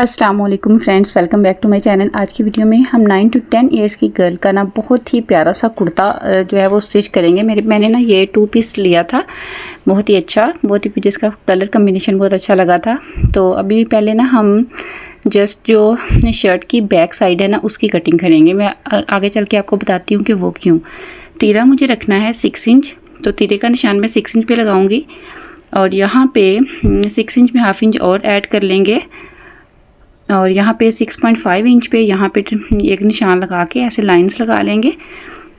अस्सलाम वालेकुम friends, welcome back to my channel. आज की वीडियो में हम 9 to 10 इयर्स की गर्ल का ना बहुत ही प्यारा सा कुर्ता जो है वो स्टिच करेंगे। मैंने ना ये 2 पीस लिया था, बहुत ही अच्छा, बहुत ही जिसका कलर कम्बिनेशन बहुत अच्छा लगा था। तो अभी पहले ना हम जस्ट जो शर्ट की बैक साइड है ना उसकी कटिंग करेंगे। मैं आगे चल के आपको बताती हूँ कि वो क्यों। तीरा मुझे रखना है 6 इंच, तो तीरे का निशान मैं 6 इंच पे लगाऊंगी और यहाँ पे 6 इंच में हाफ इंच और ऐड कर लेंगे और यहाँ पे 6.5 इंच पे यहाँ पे एक निशान लगा के ऐसे लाइंस लगा लेंगे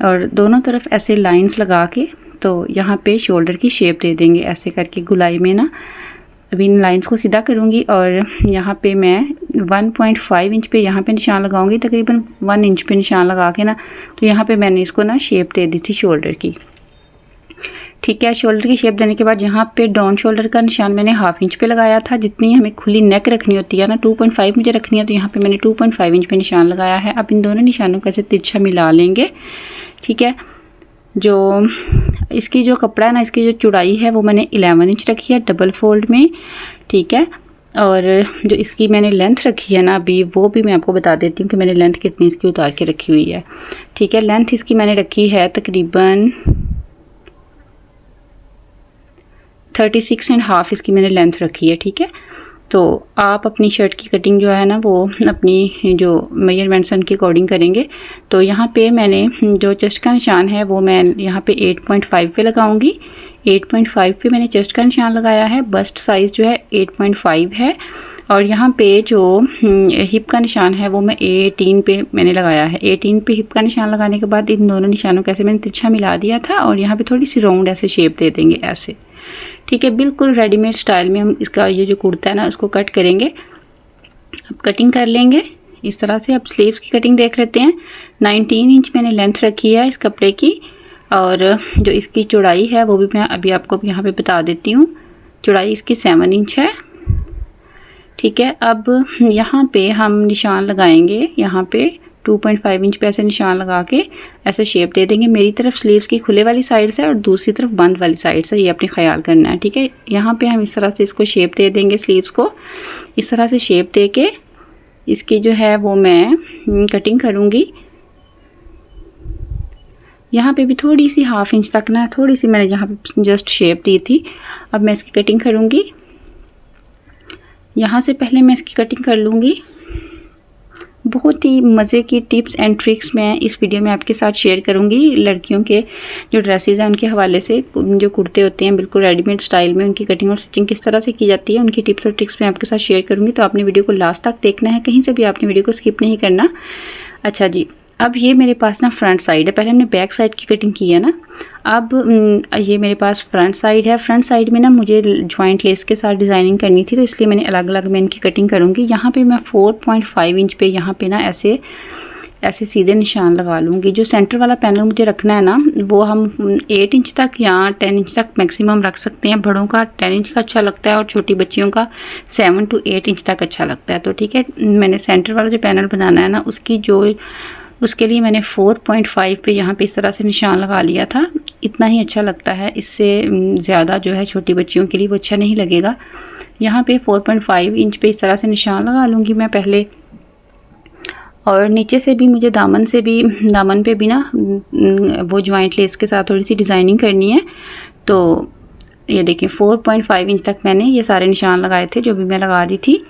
और दोनों तरफ ऐसे लाइंस लगा के तो यहाँ पे शोल्डर की शेप दे देंगे ऐसे करके गुलाई में ना। अभी इन लाइंस को सीधा करूँगी और यहाँ पे मैं 1.5 इंच पे यहाँ पे निशान लगाऊंगी, तकरीबन 1 इंच पे निशान लगा के ना। तो यहाँ पे मैंने इसको ना शेप दे दी थी शोल्डर की, ठीक है। शोल्डर की शेप देने के बाद यहाँ पे डाउन शोल्डर का निशान मैंने हाफ इंच पे लगाया था। जितनी हमें खुली नेक रखनी होती है ना 2.5 मुझे रखनी है, तो यहाँ पे मैंने 2.5 इंच पे निशान लगाया है। अब इन दोनों निशानों को ऐसे तिरछा मिला लेंगे, ठीक है। जो इसकी जो कपड़ा है ना, इसकी जो चौड़ाई है वो मैंने 11 इंच रखी है डबल फोल्ड में, ठीक है। और जो इसकी मैंने लेंथ रखी है ना अभी, वो भी मैं आपको बता देती हूँ कि मैंने लेंथ कितनी इसकी उतार के रखी हुई है, ठीक है। लेंथ इसकी मैंने रखी है तकरीबन 36.5 इसकी मैंने लेंथ रखी है, ठीक है। तो आप अपनी शर्ट की कटिंग जो है ना वो अपनी जो मेजरमेंट्स उनके अकॉर्डिंग करेंगे। तो यहाँ पे मैंने जो चेस्ट का निशान है वो मैं यहाँ पे 8.5 पे लगाऊंगी। 8.5 पे मैंने चेस्ट का निशान लगाया है। बस्ट साइज़ जो है 8.5 है और यहाँ पे जो हिप का निशान है वो मैं 18 पे मैंने लगाया है। 18 पे हिप का निशान लगाने के बाद इन दोनों निशानों को ऐसे मैंने तिरछा मिला दिया था और यहाँ पे थोड़ी सी राउंड ऐसे शेप दे देंगे ऐसे, ठीक है। बिल्कुल रेडीमेड स्टाइल में हम इसका ये जो कुर्ता है ना उसको कट करेंगे। अब कटिंग कर लेंगे इस तरह से। अब स्लीव्स की कटिंग देख लेते हैं। 19 इंच मैंने लेंथ रखी है इस कपड़े की और जो इसकी चौड़ाई है वो भी मैं अभी आपको यहाँ पे बता देती हूँ। चौड़ाई इसकी 7 इंच है, ठीक है। अब यहाँ पे हम निशान लगाएंगे, यहाँ पे 2.5 इंच पे ऐसे निशान लगा के ऐसे शेप दे देंगे। मेरी तरफ स्लीव्स की खुले वाली साइड से और दूसरी तरफ बंद वाली साइड से, ये अपने ख्याल करना है, ठीक है। यहाँ पे हम इस तरह से इसको शेप दे देंगे, स्लीव्स को इस तरह से शेप दे के इसकी जो है वो मैं कटिंग करूँगी। यहाँ पे भी थोड़ी सी हाफ इंच तक ना, थोड़ी सी मैंने यहाँ पे जस्ट शेप दी थी। अब मैं इसकी कटिंग करूँगी। यहाँ से पहले मैं इसकी कटिंग कर लूँगी। बहुत ही मज़े की टिप्स एंड ट्रिक्स मैं इस वीडियो में आपके साथ शेयर करूंगी। लड़कियों के जो ड्रेसेस हैं उनके हवाले से, जो कुर्ते होते हैं बिल्कुल रेडीमेड स्टाइल में, उनकी कटिंग और स्टिचिंग किस तरह से की जाती है, उनकी टिप्स और ट्रिक्स मैं आपके साथ शेयर करूंगी। तो आपने वीडियो को लास्ट तक देखना है, कहीं से भी आपने वीडियो को स्किप नहीं करना। अच्छा जी, अब ये मेरे पास ना फ्रंट साइड है, पहले हमने बैक साइड की कटिंग की है ना। अब ये मेरे पास फ्रंट साइड है। फ्रंट साइड में ना मुझे जॉइंट लेस के साथ डिज़ाइनिंग करनी थी, तो इसलिए मैंने अलग अलग मैं इनकी कटिंग करूँगी। यहाँ पे मैं 4.5 इंच पे यहाँ पे ना ऐसे सीधे निशान लगा लूँगी। जो सेंटर वाला पैनल मुझे रखना है ना वो हम 8 इंच तक या 10 इंच तक मैक्सिमम रख सकते हैं। बड़ों का 10 इंच का अच्छा लगता है और छोटी बच्चियों का 7 to 8 इंच तक अच्छा लगता है। तो ठीक है, मैंने सेंटर वाला जो पैनल बनाना है ना उसके लिए मैंने 4.5 पे यहाँ पे इस तरह से निशान लगा लिया था। इतना ही अच्छा लगता है, इससे ज़्यादा जो है छोटी बच्चियों के लिए वो अच्छा नहीं लगेगा। यहाँ पे 4.5 इंच पे इस तरह से निशान लगा लूँगी मैं पहले। और नीचे से भी मुझे दामन पे भी ना वो जॉइंट लेस के साथ थोड़ी सी डिज़ाइनिंग करनी है। तो ये देखें 4.5 इंच तक मैंने ये सारे निशान लगाए थे जो भी मैं लगा दी थी।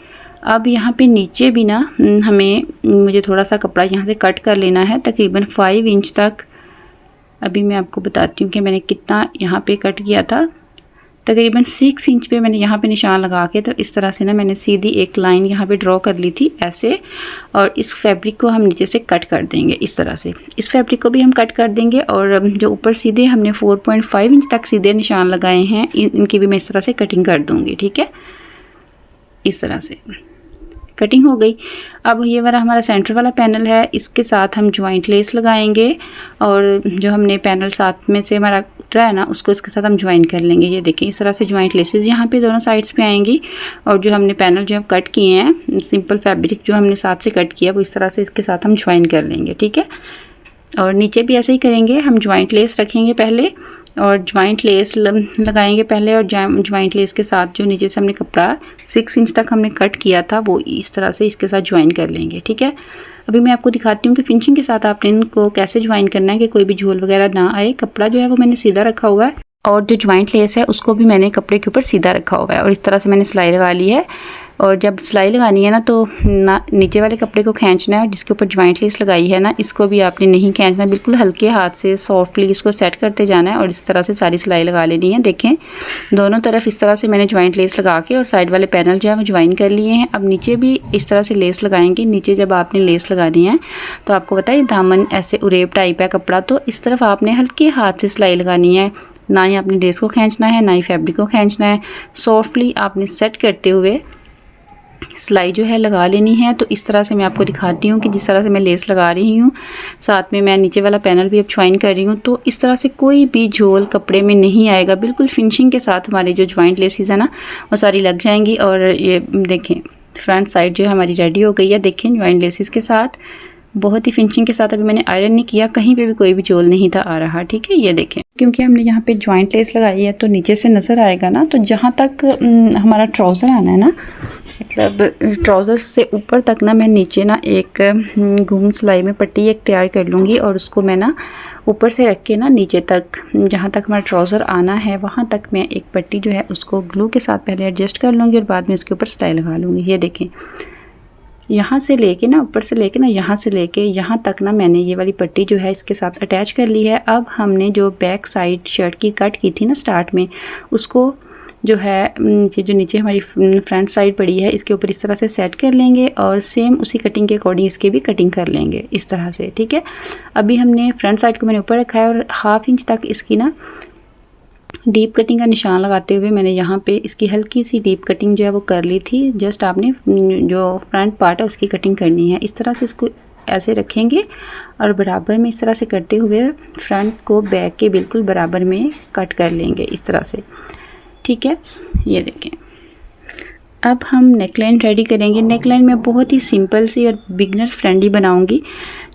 अब यहाँ पे नीचे भी ना मुझे थोड़ा सा कपड़ा यहाँ से कट कर लेना है तकरीबन 5 इंच तक। अभी मैं आपको बताती हूँ कि मैंने कितना यहाँ पे कट किया था। तकरीबन 6 इंच पे मैंने यहाँ पे निशान लगा के तो इस तरह से ना मैंने सीधी एक लाइन यहाँ पे ड्रॉ कर ली थी ऐसे। और इस फैब्रिक को हम नीचे से कट कर देंगे इस तरह से। इस फैब्रिक को भी हम कट कर देंगे और जो ऊपर सीधे हमने 4.5 इंच तक सीधे निशान लगाए हैं इनकी भी मैं इस तरह से कटिंग कर दूँगी, ठीक है। इस तरह से कटिंग हो गई। अब ये वाला हमारा सेंटर वाला पैनल है, इसके साथ हम जॉइंट लेस लगाएंगे और जो हमने पैनल साथ में से हमारा उतरा है ना उसको इसके साथ हम ज्वाइन कर लेंगे। ये देखिए इस तरह से जॉइंट लेसेस यहाँ पे दोनों साइड्स पे आएंगी और जो हमने पैनल जो कट किए हैं सिंपल फैब्रिक जो हमने साथ से कट किया वो इस तरह से इसके साथ हम ज्वाइन कर लेंगे, ठीक है। और नीचे भी ऐसे ही करेंगे, हम जॉइंट लेस रखेंगे पहले और ज्वाइंट लेस लगाएंगे पहले, और ज्वाइंट लेस के साथ जो नीचे से हमने कपड़ा 6 इंच तक हमने कट किया था वो इस तरह से इसके साथ ज्वाइन कर लेंगे। ठीक है, अभी मैं आपको दिखाती हूँ कि फिनिशिंग के साथ आपने इनको कैसे ज्वाइन करना है कि कोई भी झोल वगैरह ना आए। कपड़ा जो है वो मैंने सीधा रखा हुआ है और जो ज्वाइंट लेस है उसको भी मैंने कपड़े के ऊपर सीधा रखा हुआ है और इस तरह से मैंने सिलाई लगा ली है। और जब सिलाई लगानी है ना तो नीचे वाले कपड़े को खींचना है और जिसके ऊपर ज्वाइंट लेस लगाई है ना इसको भी आपने नहीं खींचना, बिल्कुल हल्के हाथ से सॉफ्टली इसको सेट करते जाना है और इस तरह से सारी सिलाई लगा लेनी है। देखें दोनों तरफ इस तरह से मैंने ज्वाइंट लेस लगा के और साइड वाले पैनल जो है वो ज्वाइन कर लिए हैं। अब नीचे भी इस तरह से लेस लगाएंगे। नीचे जब आपने लेस लगानी है तो आपको पता है दामन ऐसे उरेब टाइप है कपड़ा, तो इस तरफ आपने हल्के हाथ से सिलाई लगानी है, ना ही आपने लेस को खींचना है ना ही फैब्रिक को खींचना है। सॉफ्टली आपने सेट करते हुए सिलाई जो है लगा लेनी है। तो इस तरह से मैं आपको दिखाती हूँ कि जिस तरह से मैं लेस लगा रही हूँ साथ में मैं नीचे वाला पैनल भी अब ज्वाइन कर रही हूँ, तो इस तरह से कोई भी झोल कपड़े में नहीं आएगा। बिल्कुल फिनिशिंग के साथ हमारी जो ज्वाइंट लेसेस है ना वो सारी लग जाएंगी। और ये देखें फ्रंट साइड जो है हमारी रेडी हो गई है। देखें ज्वाइंट लेसेस के साथ बहुत ही फिनिशिंग के साथ। अभी मैंने आयरन नहीं किया, कहीं पे भी कोई भी झोल नहीं था आ रहा। ठीक है, ये देखें क्योंकि हमने यहाँ पे ज्वाइंट लेस लगाई है तो नीचे से नज़र आएगा ना, तो जहाँ तक हमारा ट्राउज़र आना है ना, मतलब ट्राउज़र से ऊपर तक ना मैं नीचे ना एक घूम सिलाई में पट्टी एक तैयार कर लूँगी और उसको मैं ना ऊपर से रख के ना नीचे तक जहाँ तक हमारा ट्राउज़र आना है वहाँ तक मैं एक पट्टी जो है उसको ग्लू के साथ पहले एडजस्ट कर लूँगी और बाद में उसके ऊपर सिलाई लगा लूँगी। ये देखें यहाँ से लेके ना ऊपर से लेके ना यहाँ से लेके यहाँ तक ना मैंने ये वाली पट्टी जो है इसके साथ अटैच कर ली है। अब हमने जो बैक साइड शर्ट की कट की थी ना स्टार्ट में, उसको जो है जो नीचे हमारी फ्रंट साइड पड़ी है इसके ऊपर इस तरह से सेट कर लेंगे और सेम उसी कटिंग के अकॉर्डिंग इसके भी कटिंग कर लेंगे इस तरह से। ठीक है, अभी हमने फ्रंट साइड को मैंने ऊपर रखा है और 1/2 इंच तक इसकी ना डीप कटिंग का निशान लगाते हुए मैंने यहाँ पे इसकी हल्की सी डीप कटिंग जो है वो कर ली थी। जस्ट आपने जो फ्रंट पार्ट है उसकी कटिंग करनी है। इस तरह से इसको ऐसे रखेंगे और बराबर में इस तरह से करते हुए फ्रंट को बैक के बिल्कुल बराबर में कट कर लेंगे इस तरह से। ठीक है, ये देखें अब हम नेकलाइन रेडी करेंगे। नेकलाइन मैं बहुत ही सिंपल सी और बिगनर्स फ्रेंडली बनाऊंगी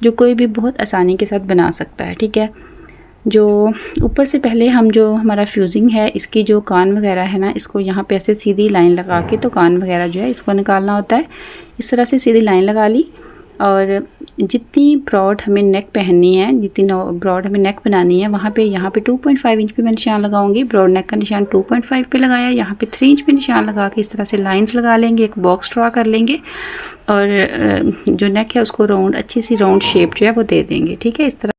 जो कोई भी बहुत आसानी के साथ बना सकता है। ठीक है, जो ऊपर से पहले हम जो हमारा फ्यूजिंग है इसकी जो कान वगैरह है ना इसको यहाँ पे ऐसे सीधी लाइन लगा के तो कान वगैरह जो है इसको निकालना होता है। इस तरह से सीधी लाइन लगा ली और जितनी ब्रॉड हमें नेक पहननी है, जितनी ब्रॉड हमें नेक बनानी है वहाँ पे यहाँ पे 2.5 इंच पे मैं निशान लगाऊंगी। ब्रॉड नेक का निशान 2.5 पे लगाया, यहाँ पे 3 इंच पे निशान लगा के इस तरह से लाइंस लगा लेंगे, एक बॉक्स ड्रा कर लेंगे और जो नेक है उसको राउंड अच्छी सी राउंड शेप जो है वो दे देंगे। ठीक है, इस तरह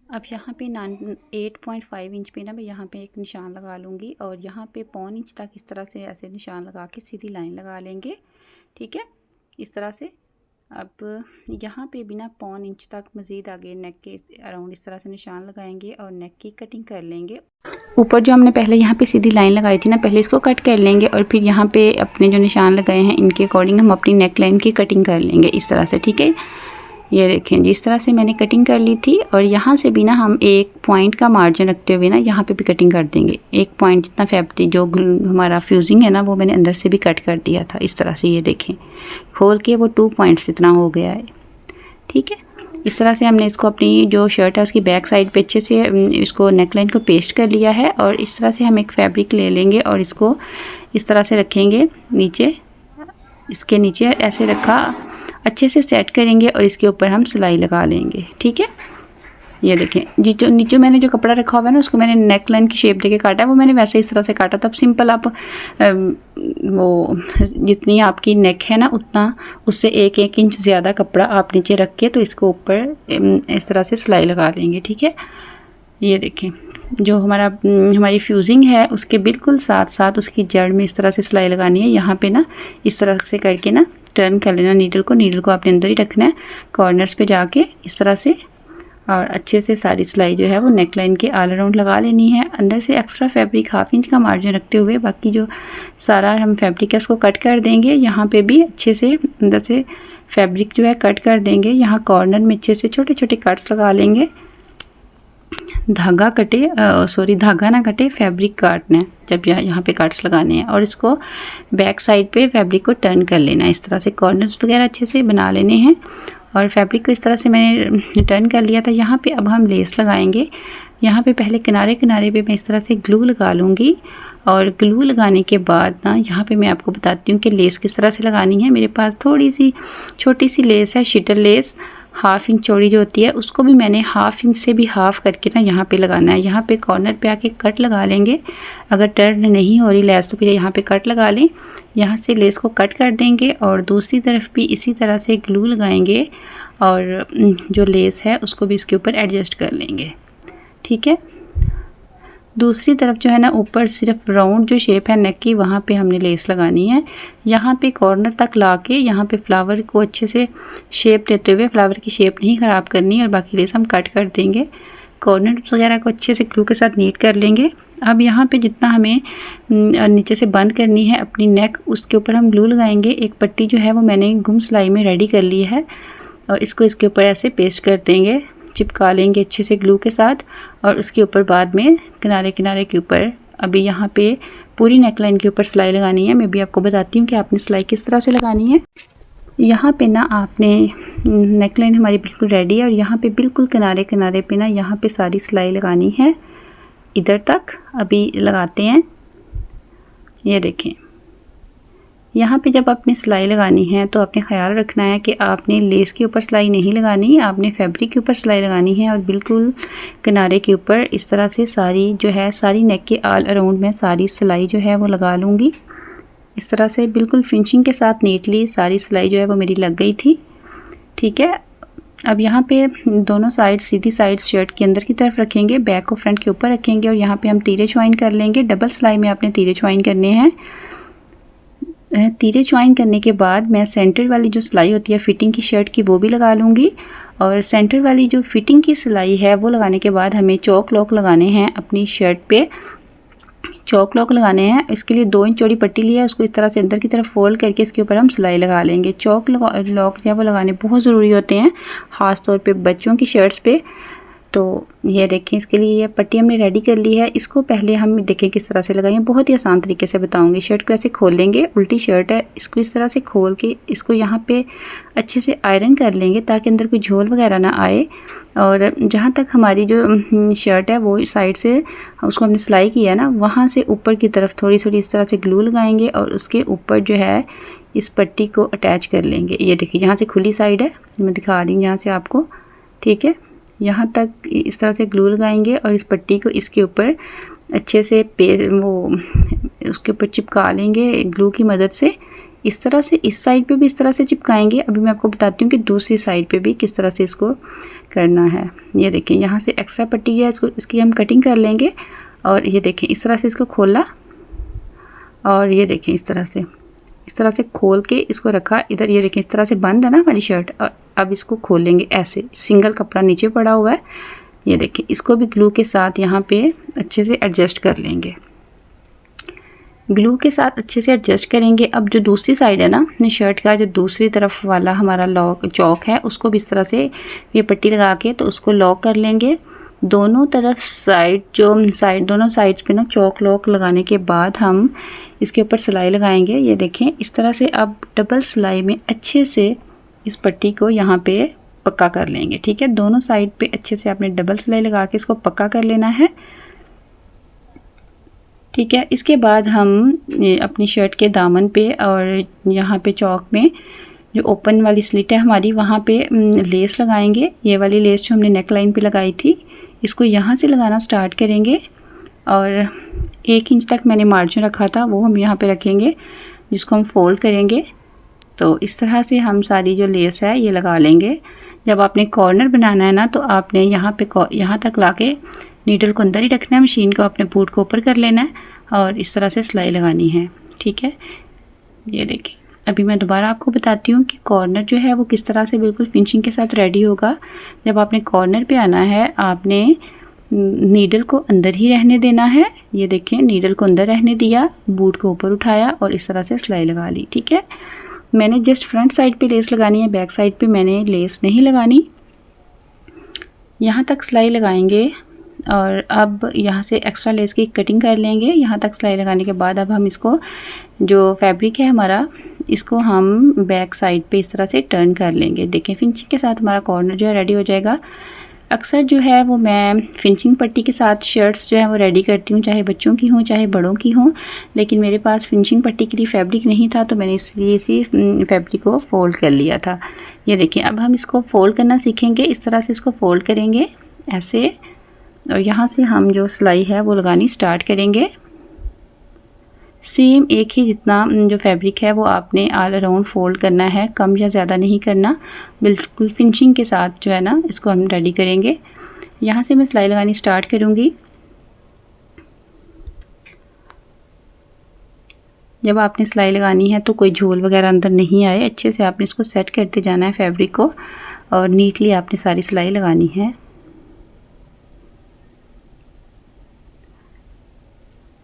अब यहाँ पे 8.5 इंच पे ना मैं यहाँ पे एक निशान लगा लूँगी और यहाँ पे 1.25 इंच तक इस तरह से ऐसे निशान लगा के सीधी लाइन लगा लेंगे। ठीक है, इस तरह से। अब यहाँ पे बिना 1.25 इंच तक मज़ीद आगे नेक के अराउंड इस तरह से निशान लगाएंगे और नेक की कटिंग कर लेंगे। ऊपर जो हमने पहले यहाँ पे सीधी लाइन लगाई थी ना पहले इसको कट कर लेंगे और फिर यहाँ पे अपने जो निशान लगाए हैं इनके अकॉर्डिंग हम अपनी नेक लाइन की कटिंग कर लेंगे इस तरह से। ठीक है, ये देखें जिस तरह से मैंने कटिंग कर ली थी और यहाँ से भी ना हम 1 पॉइंट का मार्जिन रखते हुए ना यहाँ पे भी कटिंग कर देंगे। 1 पॉइंट जितना फैब्रिक जो हमारा फ्यूजिंग है ना वो मैंने अंदर से भी कट कर दिया था इस तरह से। ये देखें खोल के वो 2 पॉइंट्स इतना हो गया है। ठीक है, इस तरह से हमने इसको अपनी जो शर्ट है उसकी बैक साइड पे अच्छे से इसको नेकलाइन को पेस्ट कर लिया है और इस तरह से हम एक फैब्रिक ले लेंगे और इसको इस तरह से रखेंगे नीचे, इसके नीचे ऐसे रखा अच्छे से सेट करेंगे और इसके ऊपर हम सिलाई लगा लेंगे। ठीक है, ये देखें जी जो नीचे मैंने जो कपड़ा रखा हुआ है ना उसको मैंने नेक लाइन की शेप देके काटा है, वो मैंने वैसे इस तरह से काटा। तब सिंपल आप वो जितनी आपकी नेक है ना उतना उससे 1 इंच ज़्यादा कपड़ा आप नीचे रख के तो इसको ऊपर इस तरह से सिलाई लगा लेंगे। ठीक है, ये देखें जो हमारी फ्यूजिंग है उसके बिल्कुल साथ साथ उसकी जड़ में इस तरह से सिलाई लगानी है। यहाँ पे ना इस तरह से करके ना टर्न कर लेना नीडल को आपने अंदर ही रखना है कॉर्नर्स पे जाके इस तरह से और अच्छे से सारी सिलाई जो है वो नेक लाइन के ऑल अराउंड लगा लेनी है। अंदर से एक्स्ट्रा फैब्रिक 1/2 इंच का मार्जिन रखते हुए बाकी जो सारा हम फैब्रिक है उसको कट कर देंगे। यहाँ पे भी अच्छे से अंदर से फैब्रिक जो है कट कर देंगे। यहाँ कॉर्नर में अच्छे से छोटे छोटे कट्स लगा लेंगे। धागा ना कटे, फैब्रिक काटना है जब यहाँ पे कट्स लगाने हैं और इसको बैक साइड पे फैब्रिक को टर्न कर लेना है इस तरह से। कॉर्नर्स वगैरह अच्छे से बना लेने हैं और फैब्रिक को इस तरह से मैंने टर्न कर लिया था। यहाँ पे अब हम लेस लगाएंगे। यहाँ पे पहले किनारे किनारे पे मैं इस तरह से ग्लू लगा लूँगी और ग्लू लगाने के बाद ना यहाँ पे मैं आपको बताती हूँ कि लेस किस तरह से लगानी है। मेरे पास थोड़ी सी छोटी सी लेस है, शिटर लेस, 1/2 इंच चौड़ी जो होती है, उसको भी मैंने 1/2 इंच से भी हाफ़ करके ना यहाँ पे लगाना है। यहाँ पे कॉर्नर पे आके कट लगा लेंगे। अगर टर्न नहीं हो रही लेस तो फिर यहाँ पे कट लगा लें। यहाँ से लेस को कट कर देंगे और दूसरी तरफ भी इसी तरह से ग्लू लगाएंगे और जो लेस है उसको भी इसके ऊपर एडजस्ट कर लेंगे। ठीक है, दूसरी तरफ जो है ना ऊपर सिर्फ राउंड जो शेप है नेक की, वहाँ पे हमने लेस लगानी है। यहाँ पे कॉर्नर तक लाके यहाँ पे फ्लावर को अच्छे से शेप देते हुए, फ्लावर की शेप नहीं ख़राब करनी और बाकी लेस हम कट कर देंगे। कॉर्नर वगैरह को अच्छे से ग्लू के साथ नीट कर लेंगे। अब यहाँ पे जितना हमें नीचे से बंद करनी है अपनी नेक, उसके ऊपर हम ग्लू लगाएंगे। एक पट्टी जो है वो मैंने गुम सिलाई में रेडी कर ली है और इसको इसके ऊपर ऐसे पेस्ट कर देंगे, चिपका लेंगे अच्छे से ग्लू के साथ। और उसके ऊपर बाद में किनारे किनारे के ऊपर अभी यहाँ पे पूरी नेकलाइन के ऊपर सिलाई लगानी है। मैं भी आपको बताती हूँ कि आपने सिलाई किस तरह से लगानी है। यहाँ पे ना आपने नेकलाइन हमारी बिल्कुल रेडी है और यहाँ पे बिल्कुल किनारे किनारे पे ना यहाँ पे सारी सिलाई लगानी है इधर तक। अभी लगाते हैं, ये देखें। यहाँ पे जब आपने सिलाई लगानी है तो आपने ख्याल रखना है कि आपने लेस के ऊपर सिलाई नहीं लगानी, आपने फैब्रिक के ऊपर सिलाई लगानी है और बिल्कुल किनारे के ऊपर इस तरह से सारी जो है, सारी नेक के ऑल अराउंड में सारी सिलाई जो है वो लगा लूँगी। इस तरह से बिल्कुल फिनिशिंग के साथ नीटली सारी सिलाई जो है वो मेरी लग गई थी। ठीक है, अब यहाँ पे दोनों साइड सीधी साइड शर्ट के अंदर की तरफ रखेंगे, बैक को फ्रंट के ऊपर रखेंगे और यहाँ पे हम तीरे ज्वाइन कर लेंगे। डबल सिलाई में आपने तीरे ज्वाइन करने हैं। तीरे ज्वाइन करने के बाद मैं सेंटर वाली जो सिलाई होती है फिटिंग की शर्ट की, वो भी लगा लूँगी। और सेंटर वाली जो फिटिंग की सिलाई है वो लगाने के बाद हमें चौक लॉक लगाने हैं अपनी शर्ट पे। चौक लॉक लगाने हैं, इसके लिए 2 इंच चौड़ी पट्टी लिया है, उसको इस तरह से अंदर की तरफ फोल्ड करके इसके ऊपर हम सिलाई लगा लेंगे। चौक लॉक जो है वो लगाने बहुत ज़रूरी होते हैं, ख़ास तौर पे बच्चों की शर्ट्स पे। तो ये देखें, इसके लिए ये पट्टी हमने रेडी कर ली है। इसको पहले हम देखें किस तरह से लगाएं, बहुत ही आसान तरीके से बताऊंगी। शर्ट को ऐसे खोल लेंगे, उल्टी शर्ट है, इसको इस तरह से खोल के इसको यहाँ पे अच्छे से आयरन कर लेंगे ताकि अंदर कोई झोल वगैरह ना आए। और जहाँ तक हमारी जो शर्ट है वो साइड से उसको हमने सिलाई किया है ना, वहाँ से ऊपर की तरफ थोड़ी थोड़ी इस तरह से ग्लू लगाएंगे और उसके ऊपर जो है इस पट्टी को अटैच कर लेंगे। ये देखिए, यहाँ से खुली साइड है, मैं दिखा रही हूँ यहाँ से आपको। ठीक है, यहाँ तक इस तरह से ग्लू लगाएंगे और इस पट्टी को इसके ऊपर अच्छे से उसके ऊपर चिपका लेंगे ग्लू की मदद से। इस तरह से इस साइड पे भी इस तरह से चिपकाएंगे। अभी मैं आपको बताती हूँ कि दूसरी साइड पे भी किस तरह से इसको करना है। ये देखें, यहाँ से एक्स्ट्रा पट्टी है, इसकी हम कटिंग कर लेंगे। और ये देखें, इस तरह से इसको खोला और ये देखें इस तरह से खोल के इसको रखा इधर। ये देखें, इस तरह से बंद है ना हमारी शर्ट। और अब इसको खोल लेंगे ऐसे, सिंगल कपड़ा नीचे पड़ा हुआ है। ये देखें, इसको भी ग्लू के साथ यहाँ पे अच्छे से एडजस्ट कर लेंगे। ग्लू के साथ अच्छे से एडजस्ट करेंगे। अब जो दूसरी साइड है ना अपनी शर्ट का, जो दूसरी तरफ वाला हमारा चौक है, उसको भी इस तरह से ये पट्टी लगा के तो उसको लॉक कर लेंगे। दोनों तरफ दोनों साइड्स पे ना चौक लॉक लगाने के बाद हम इसके ऊपर सिलाई लगाएंगे। ये देखें, इस तरह से अब डबल सिलाई में अच्छे से इस पट्टी को यहाँ पे पक्का कर लेंगे। ठीक है, दोनों साइड पे अच्छे से आपने डबल सिलाई लगा के इसको पक्का कर लेना है। ठीक है, इसके बाद हम अपनी शर्ट के दामन पे और यहाँ पे चौक में जो ओपन वाली स्लिट है हमारी, वहाँ पे लेस लगाएंगे। ये वाली लेस जो हमने नेक लाइन पे लगाई थी, इसको यहाँ से लगाना स्टार्ट करेंगे। और 1 इंच तक मैंने मार्जिन रखा था, वो हम यहाँ पे रखेंगे, जिसको हम फोल्ड करेंगे। तो इस तरह से हम सारी जो लेस है ये लगा लेंगे। जब आपने कॉर्नर बनाना है ना, तो आपने यहाँ तक लाके नीडल को अंदर ही रखना है, मशीन को अपने बूट को ऊपर कर लेना है और इस तरह से सिलाई लगानी है। ठीक है, ये देखिए, अभी मैं दोबारा आपको बताती हूँ कि कॉर्नर जो है वो किस तरह से बिल्कुल फिनिशिंग के साथ रेडी होगा। जब आपने कॉर्नर पे आना है, आपने नीडल को अंदर ही रहने देना है। ये देखें, नीडल को अंदर रहने दिया, बूट को ऊपर उठाया और इस तरह से सिलाई लगा ली। ठीक है, मैंने जस्ट फ्रंट साइड पे लेस लगानी है, बैक साइड पे मैंने लेस नहीं लगानी। यहाँ तक सिलाई लगाएंगे और अब यहाँ से एक्स्ट्रा लेस की कटिंग कर लेंगे। यहाँ तक सिलाई लगाने के बाद अब हम इसको, जो फैब्रिक है हमारा, इसको हम बैक साइड पे इस तरह से टर्न कर लेंगे। देखें फिनिशिंग के साथ हमारा कॉर्नर जो है रेडी हो जाएगा। अक्सर जो है वो मैं फिनिशिंग पट्टी के साथ शर्ट्स जो है वो रेडी करती हूँ, चाहे बच्चों की हों चाहे बड़ों की हों, लेकिन मेरे पास फिनिशिंग पट्टी के लिए फैब्रिक नहीं था तो मैंने इसलिए इसी फैब्रिक को फ़ोल्ड कर लिया था। ये देखिए अब हम इसको फ़ोल्ड करना सीखेंगे। इस तरह से इसको फ़ोल्ड करेंगे ऐसे, और यहाँ से हम जो सिलाई है वो लगानी स्टार्ट करेंगे। सेम एक ही जितना जो फैब्रिक है वो आपने ऑल अराउंड फोल्ड करना है, कम या ज़्यादा नहीं करना। बिल्कुल फिनिशिंग के साथ जो है ना इसको हम रेडी करेंगे। यहाँ से मैं सिलाई लगानी स्टार्ट करूँगी। जब आपने सिलाई लगानी है तो कोई झोल वगैरह अंदर नहीं आए, अच्छे से आपने इसको सेट करते जाना है फैब्रिक को, और नीटली आपने सारी सिलाई लगानी है।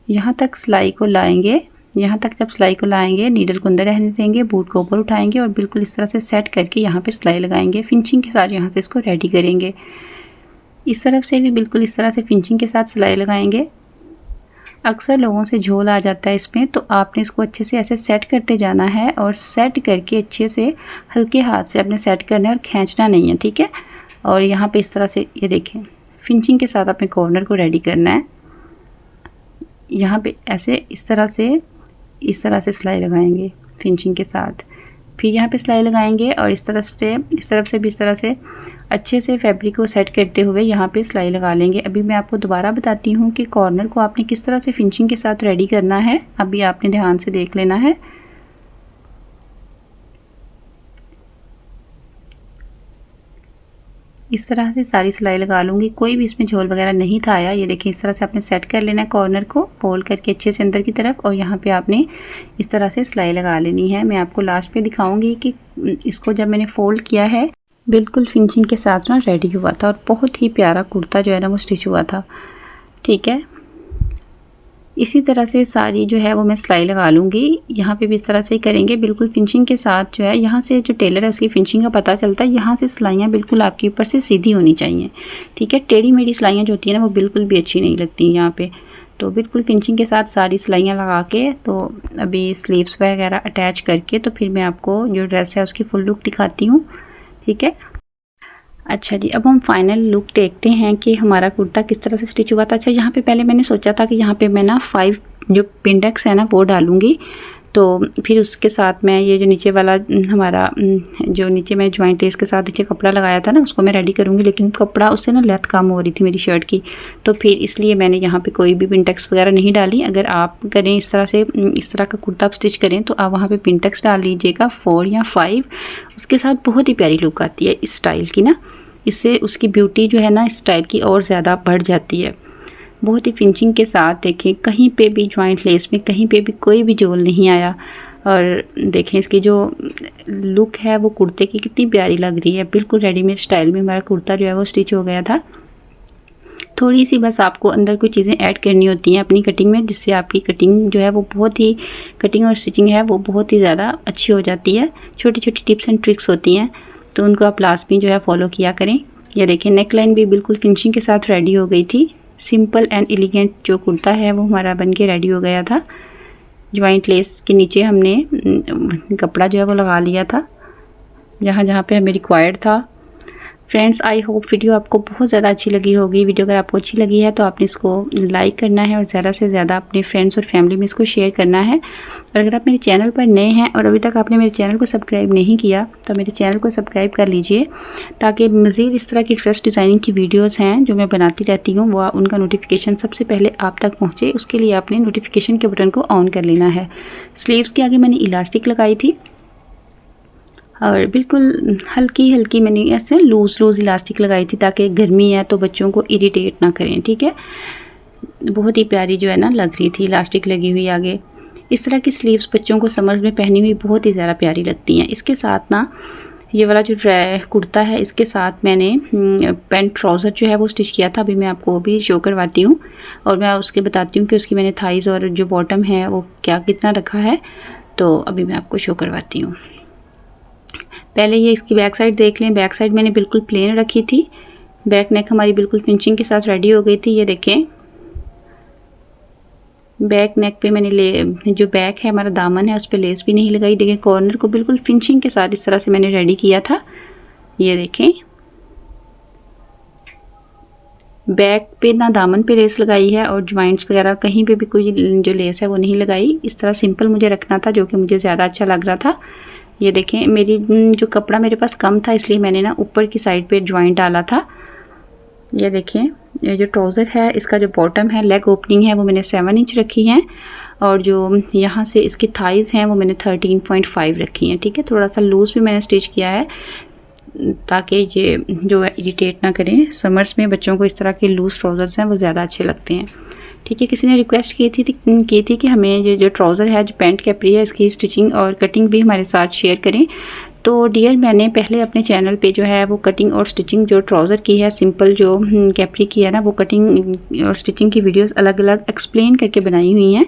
यहाँ तक सिलाई को लाएंगे, यहाँ तक जब सिलाई को लाएंगे नीडल को अंदर रहने देंगे, बूट को ऊपर उठाएंगे और बिल्कुल इस तरह से सेट करके यहाँ पे सिलाई लगाएंगे। फिनिशिंग के साथ यहाँ से इसको रेडी करेंगे। इस तरफ से भी बिल्कुल इस तरह से फिनिशिंग के साथ सिलाई लगाएंगे। अक्सर लोगों से झोल आ जाता है इसमें, तो आपने इसको अच्छे से ऐसे सेट करते जाना है और सेट करके अच्छे से हल्के हाथ से आपने सेट करना है और खींचना नहीं है, ठीक है। और यहाँ पे इस तरह से ये देखें फिनिशिंग के साथ अपने कॉर्नर को रेडी करना है। यहाँ पे ऐसे इस तरह से सिलाई लगाएंगे फिनिशिंग के साथ, फिर यहाँ पे सिलाई लगाएंगे और इस तरफ से भी इस तरह से अच्छे से फैब्रिक को सेट करते हुए यहाँ पे सिलाई लगा लेंगे। अभी मैं आपको दोबारा बताती हूँ कि कॉर्नर को आपने किस तरह से फिनिशिंग के साथ रेडी करना है, अभी आपने ध्यान से देख लेना है। इस तरह से सारी सिलाई लगा लूँगी, कोई भी इसमें झोल वगैरह नहीं था आया। ये देखिए इस तरह से आपने सेट कर लेना है कॉर्नर को फोल्ड करके अच्छे से अंदर की तरफ, और यहाँ पे आपने इस तरह से सिलाई लगा लेनी है। मैं आपको लास्ट पे दिखाऊंगी कि इसको जब मैंने फोल्ड किया है बिल्कुल फिनिशिंग के साथ ना रेडी हुआ था और बहुत ही प्यारा कुर्ता जो है ना वो स्टिच हुआ था, ठीक है। इसी तरह से सारी जो है वो मैं सिलाई लगा लूँगी। यहाँ पे भी इस तरह से ही करेंगे बिल्कुल फिनिशिंग के साथ। जो है यहाँ से जो टेलर है उसकी फिनिशिंग का पता चलता है। यहाँ से सिलाइयाँ बिल्कुल आपके ऊपर से सीधी होनी चाहिए, ठीक है। टेढ़ी मेढ़ी सिलाइयाँ जो होती हैं ना वो बिल्कुल भी अच्छी नहीं लगती यहाँ पे। तो बिल्कुल फिनिशिंग के साथ सारी सिलाइयाँ लगा के तो अभी स्लीव्स वगैरह अटैच करके तो फिर मैं आपको जो ड्रेस है उसकी फुल लुक दिखाती हूँ, ठीक है। अच्छा जी, अब हम फाइनल लुक देखते हैं कि हमारा कुर्ता किस तरह से स्टिच हुआ था। अच्छा, यहाँ पे पहले मैंने सोचा था कि यहाँ पे मैं ना 5 जो पिंडेक्स है ना वो डालूँगी, तो फिर उसके साथ मैं ये जो नीचे वाला हमारा जो नीचे मैं जॉइंट लेस के साथ नीचे कपड़ा लगाया था ना उसको मैं रेडी करूँगी, लेकिन कपड़ा उससे ना लेंथ कम हो रही थी मेरी शर्ट की, तो फिर इसलिए मैंने यहाँ पे कोई भी पिंटेक्स वगैरह नहीं डाली। अगर आप करें इस तरह का कुर्ता आप स्टिच करें तो आप वहाँ पे पिंटेक्स डाल लीजिएगा 4 या 5, उसके साथ बहुत ही प्यारी लुक आती है इस स्टाइल की ना। इससे उसकी ब्यूटी जो है ना इस स्टाइल की और ज़्यादा बढ़ जाती है। बहुत ही फिनिशिंग के साथ देखें, कहीं पे भी जॉइंट लेस में कहीं पे भी कोई भी झोल नहीं आया। और देखें इसकी जो लुक है वो कुर्ते की कितनी प्यारी लग रही है। बिल्कुल रेडीमेड स्टाइल में हमारा कुर्ता जो है वो स्टिच हो गया था। थोड़ी सी बस आपको अंदर कुछ चीज़ें ऐड करनी होती हैं अपनी कटिंग में, जिससे आपकी कटिंग जो है वो बहुत ही कटिंग और स्टिचिंग है वो बहुत ही ज़्यादा अच्छी हो जाती है। छोटी छोटी टिप्स एंड ट्रिक्स होती हैं, तो उनको आप लास्ट में जो है फॉलो किया करें। ये देखें नेक लाइन भी बिल्कुल फिनिशिंग के साथ रेडी हो गई थी। सिंपल एंड एलिगेंट जो कुर्ता है वो हमारा बन के रेडी हो गया था। जॉइंट लेस के नीचे हमने कपड़ा जो है वो लगा लिया था जहाँ जहाँ पे हमें रिक्वायर्ड था। फ्रेंड्स, आई होप वीडियो आपको बहुत ज़्यादा अच्छी लगी होगी। वीडियो अगर आपको अच्छी लगी है तो आपने इसको लाइक करना है और ज़्यादा से ज़्यादा अपने फ्रेंड्स और फैमिली में इसको शेयर करना है। और अगर आप मेरे चैनल पर नए हैं और अभी तक आपने मेरे चैनल को सब्सक्राइब नहीं किया तो मेरे चैनल को सब्सक्राइब कर लीजिए, ताकि मज़ीद इस तरह की ड्रेस डिज़ाइनिंग की वीडियोज़ हैं जो मैं बनाती रहती हूँ वो उनका नोटिफिकेशन सबसे पहले आप तक पहुँचे। उसके लिए आपने नोटिफिकेशन के बटन को ऑन कर लेना है। स्लीव्स के आगे मैंने इलास्टिक लगाई थी और बिल्कुल हल्की हल्की मैंने ऐसे लूज़ इलास्टिक लगाई थी ताकि गर्मी है तो बच्चों को इरिटेट ना करें, ठीक है। बहुत ही प्यारी जो है ना लग रही थी इलास्टिक लगी हुई आगे। इस तरह की स्लीव्स बच्चों को समर्स में पहनी हुई बहुत ही ज़्यादा प्यारी लगती हैं। इसके साथ ना ये वाला जो कुर्ता है इसके साथ मैंने पैंट ट्राउज़र जो है वो स्टिच किया था। अभी मैं आपको वो भी शो करवाती हूँ और मैं उसके बताती हूँ कि उसकी मैंने थाइज़ और जो बॉटम है वो कितना रखा है, तो अभी मैं आपको शो करवाती हूँ। पहले ये इसकी बैक साइड देख लें। बैक साइड मैंने बिल्कुल प्लेन रखी थी। बैक नेक हमारी बिल्कुल फिनिशिंग के साथ रेडी हो गई थी। ये देखें बैक नेक पे मैंने जो बैक है हमारा दामन है उस पर लेस भी नहीं लगाई। देखें कॉर्नर को बिल्कुल फिनिशिंग के साथ इस तरह से मैंने रेडी किया था। ये देखें बैक पे ना दामन पे लेस लगाई है और ज्वाइंट्स वगैरह कहीं पे भी कोई जो लेस है वो नहीं लगाई। इस तरह सिंपल मुझे रखना था जो कि मुझे ज़्यादा अच्छा लग रहा था। ये देखें मेरी जो कपड़ा मेरे पास कम था इसलिए मैंने ना ऊपर की साइड पे ज्वाइंट डाला था। ये देखें ये जो ट्राउज़र है इसका जो बॉटम है लेग ओपनिंग है वो मैंने 7 इंच रखी है और जो यहाँ से इसकी थाइज़ हैं वो मैंने 13.5 रखी हैं। ठीक है, थोड़ा सा लूज़ भी मैंने स्टिच किया है ताकि ये जो इरिटेट ना करें। समर्स में बच्चों को इस तरह के लूज़ ट्राउज़र्स हैं वो ज़्यादा अच्छे लगते हैं। ठीक है, किसी ने रिक्वेस्ट की थी कि हमें ये जो ट्राउज़र है जो पैंट कैपरी है इसकी स्टिचिंग और कटिंग भी हमारे साथ शेयर करें। तो डियर मैंने पहले अपने चैनल पे जो है वो कटिंग और स्टिचिंग जो ट्राउज़र की है सिंपल जो कैपरी की है ना वो कटिंग और स्टिचिंग की वीडियोस अलग अलग एक्सप्लेन करके बनाई हुई हैं।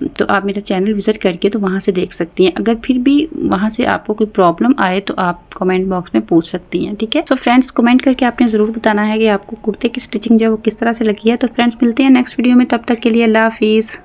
तो आप मेरा चैनल विज़िट करके तो वहाँ से देख सकती हैं। अगर फिर भी वहाँ से आपको कोई प्रॉब्लम आए तो आप कमेंट बॉक्स में पूछ सकती हैं। ठीक है, सो फ्रेंड्स कमेंट करके आपने ज़रूर बताना है कि आपको कुर्ते की स्टिचिंग जो है वो किस तरह से लगी है। तो फ्रेंड्स मिलते हैं नेक्स्ट वीडियो में, तब तक के लिए अल्लाह हाफिज़।